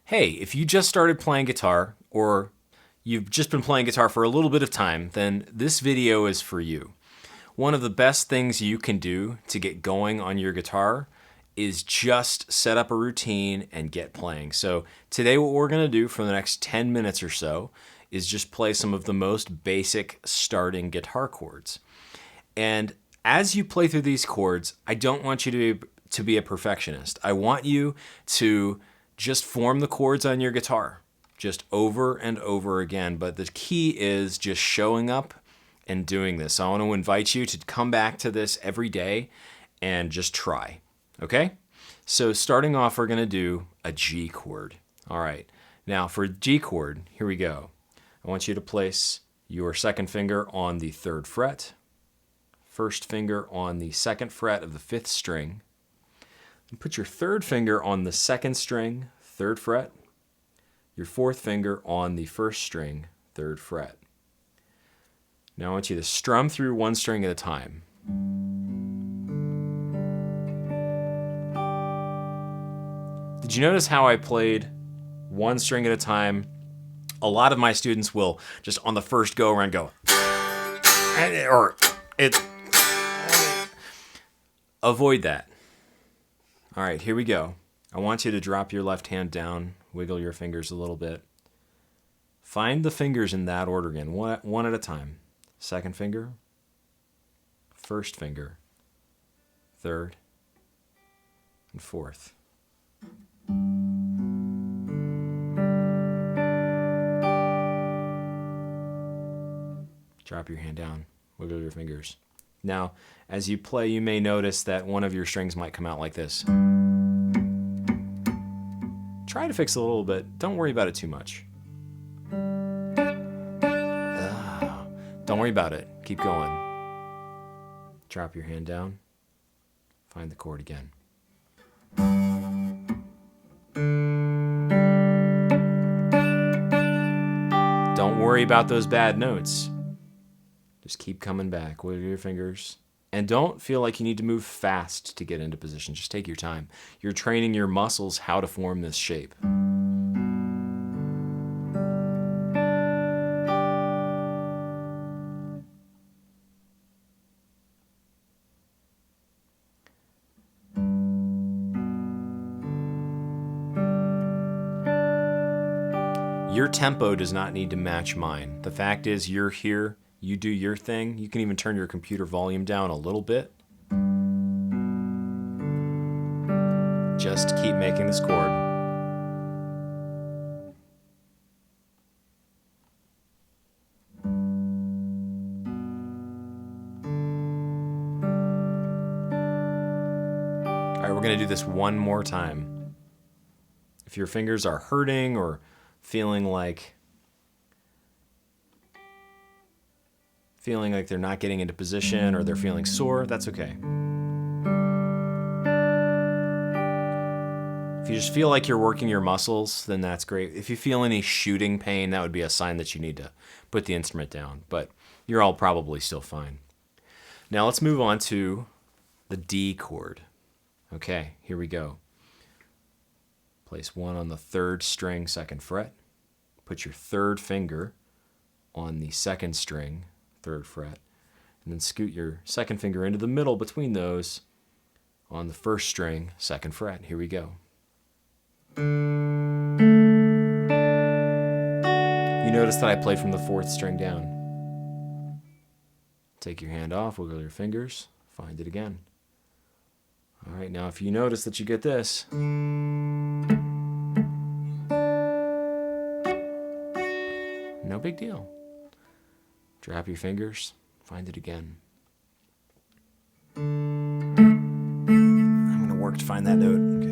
Hey, if you just started playing guitar or you've just been playing guitar for a little bit of time, then this video is for you. One of the best things you can do to get going on your guitar is just set up a routine and get playing. So today what we're going to do for the next 10 minutes or so is just play some of the most basic starting guitar chords. And as you play through these chords, I don't want you to be a perfectionist. I want you to just form the chords on your guitar, just over and over again. But the key is just showing up and doing this. I want to invite you to come back to this every day and just try, okay? So starting off, we're going to do a G chord. All right, now for G chord, here we go. I want you to place your second finger on the 3rd fret, first finger on the 2nd fret of the 5th string, and put your 3rd finger on the 2nd string, 3rd fret, your 4th finger on the 1st string, 3rd fret. Now I want you to strum through one string at a time. Did you notice how I played one string at a time? A lot of my students will just on the first go around go, avoid that. All right, here we go. I want you to drop your left hand down, wiggle your fingers a little bit. Find the fingers in that order again, one at a time. 2nd finger, 1st finger, 3rd, and 4th. Drop your hand down, wiggle your fingers. Now, as you play, you may notice that one of your strings might come out like this. Try to fix it a little bit. Don't worry about it too much. Don't worry about it. Keep going. Drop your hand down. Find the chord again. Don't worry about those bad notes. Just keep coming back. Wiggle your fingers. And don't feel like you need to move fast to get into position. Just take your time. You're training your muscles how to form this shape. Your tempo does not need to match mine. The fact is, you're here, you do your thing. You can even turn your computer volume down a little bit. Just keep making this chord. All right, we're going to do this one more time. If your fingers are hurting or feeling like they're not getting into position or they're feeling sore, that's okay. If you just feel like you're working your muscles, then that's great. If you feel any shooting pain, that would be a sign that you need to put the instrument down, but you're all probably still fine. Now let's move on to the D chord. Okay, here we go. Place one on the 3rd string, 2nd fret. Put your 3rd finger on the 2nd string, 3rd fret, and then scoot your 2nd finger into the middle between those on the 1st string, 2nd fret. Here we go. You notice that I played from the 4th string down. Take your hand off, wiggle your fingers, find it again. All right, now if you notice that you get this, no big deal. Drop your fingers, find it again. I'm going to work to find that note. Okay.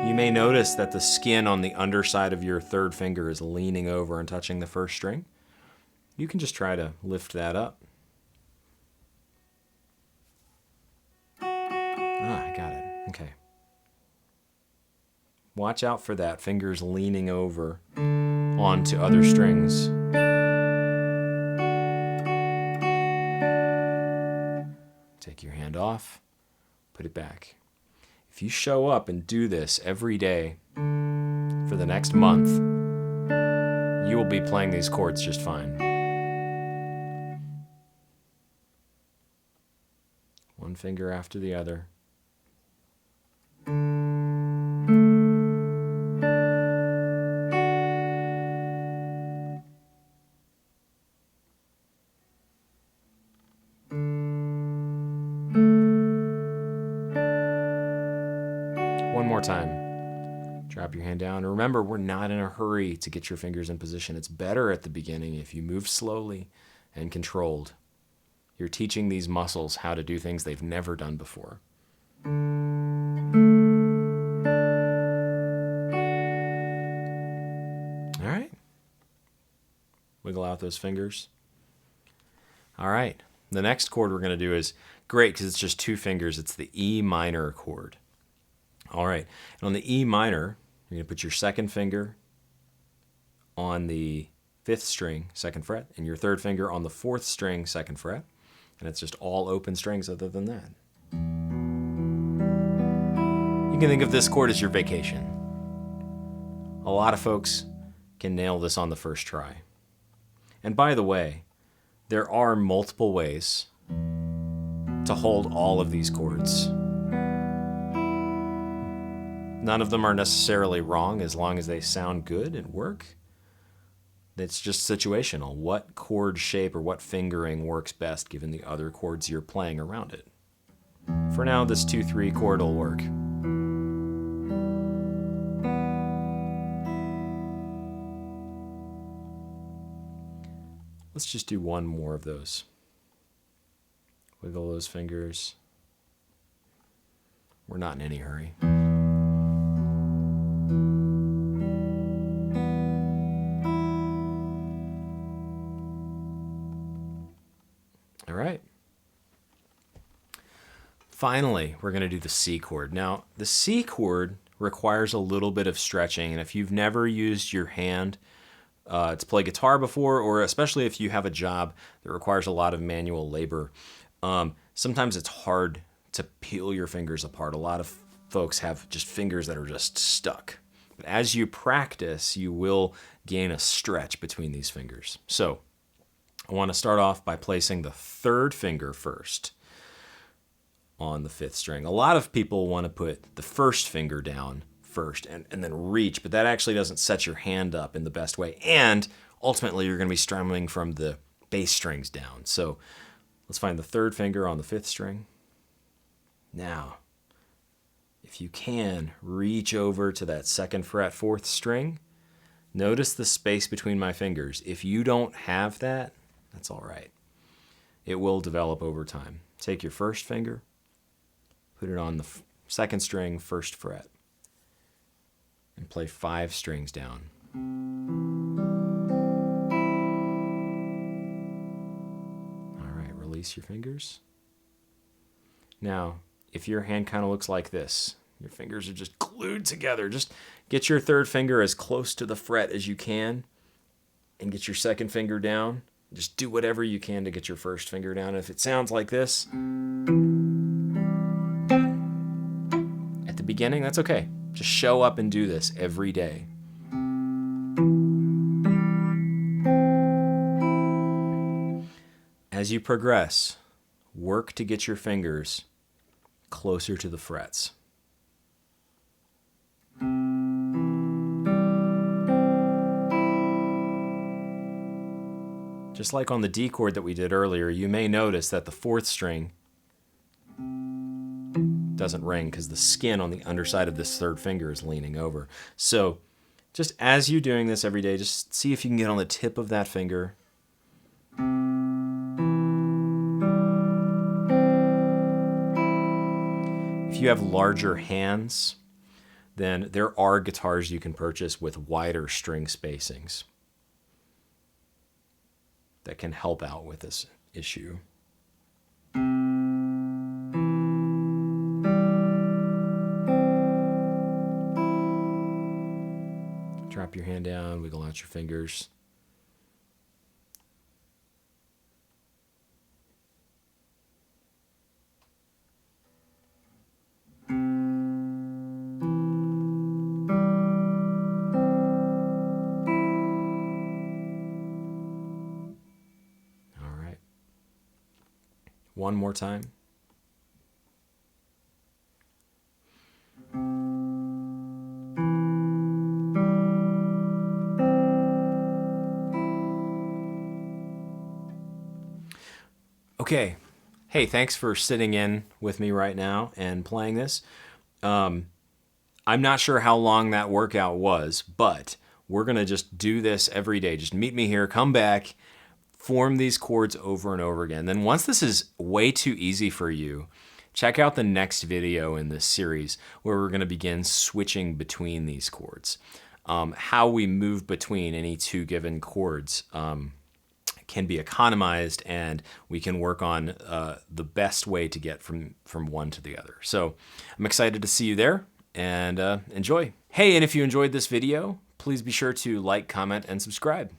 You may notice that the skin on the underside of your 3rd finger is leaning over and touching the 1st string. You can just try to lift that up. I got it. Okay. Watch out for that. Fingers leaning over onto other strings. Take your hand off, put it back. If you show up and do this every day for the next month, you will be playing these chords just fine. One finger after the other. One more time. Drop your hand down. Remember, we're not in a hurry to get your fingers in position. It's better at the beginning if you move slowly and controlled. You're teaching these muscles how to do things they've never done before. All right. Wiggle out those fingers. All right. The next chord we're going to do is great because it's just two fingers. It's the E minor chord. All right. And on the E minor, you're going to put your second finger on the 5th string, 2nd fret, and your 3rd finger on the 4th string, 2nd fret. And it's just all open strings other than that. You can think of this chord as your vacation. A lot of folks can nail this on the first try. And by the way, there are multiple ways to hold all of these chords. None of them are necessarily wrong as long as they sound good and work. It's just situational. What chord shape or what fingering works best given the other chords you're playing around it. For now, this 2-3 chord will work. Let's just do one more of those. Wiggle those fingers. We're not in any hurry. All right. Finally, we're going to do the C chord. Now, the C chord requires a little bit of stretching, and if you've never used your hand to play guitar before, or especially if you have a job that requires a lot of manual labor, sometimes it's hard to peel your fingers apart. A lot of folks have just fingers that are just stuck. But as you practice, you will gain a stretch between these fingers. So I want to start off by placing the 3rd finger first on the 5th string. A lot of people want to put the 1st finger down first and then reach, but that actually doesn't set your hand up in the best way. And ultimately, you're going to be strumming from the bass strings down. So let's find the 3rd finger on the 5th string. Now, if you can, reach over to that 2nd fret, 4th string. Notice the space between my fingers. If you don't have that, that's all right. It will develop over time. Take your 1st finger, put it on the 2nd string, 1st fret, and play 5 strings down. All right, release your fingers. Now, if your hand kind of looks like this, your fingers are just glued together, just get your 3rd finger as close to the fret as you can and get your 2nd finger down. Just do whatever you can to get your 1st finger down. If it sounds like this at the beginning, that's okay. Just show up and do this every day. As you progress, work to get your fingers closer to the frets. Just like on the D chord that we did earlier, you may notice that the 4th string doesn't ring because the skin on the underside of this 3rd finger is leaning over. So just as you're doing this every day, just see if you can get on the tip of that finger. If you have larger hands, then there are guitars you can purchase with wider string spacings that can help out with this issue. Drop your hand down, wiggle out your fingers. One more time. Okay. Hey, thanks for sitting in with me right now and playing this. I'm not sure how long that workout was, but we're going to just do this every day. Just meet me here, come back, form these chords over and over again. Then once this is way too easy for you, check out the next video in this series where we're going to begin switching between these chords. How we move between any two given chords can be economized, and we can work on the best way to get from one to the other. So I'm excited to see you there, and enjoy. Hey, and if you enjoyed this video, please be sure to like, comment, and subscribe.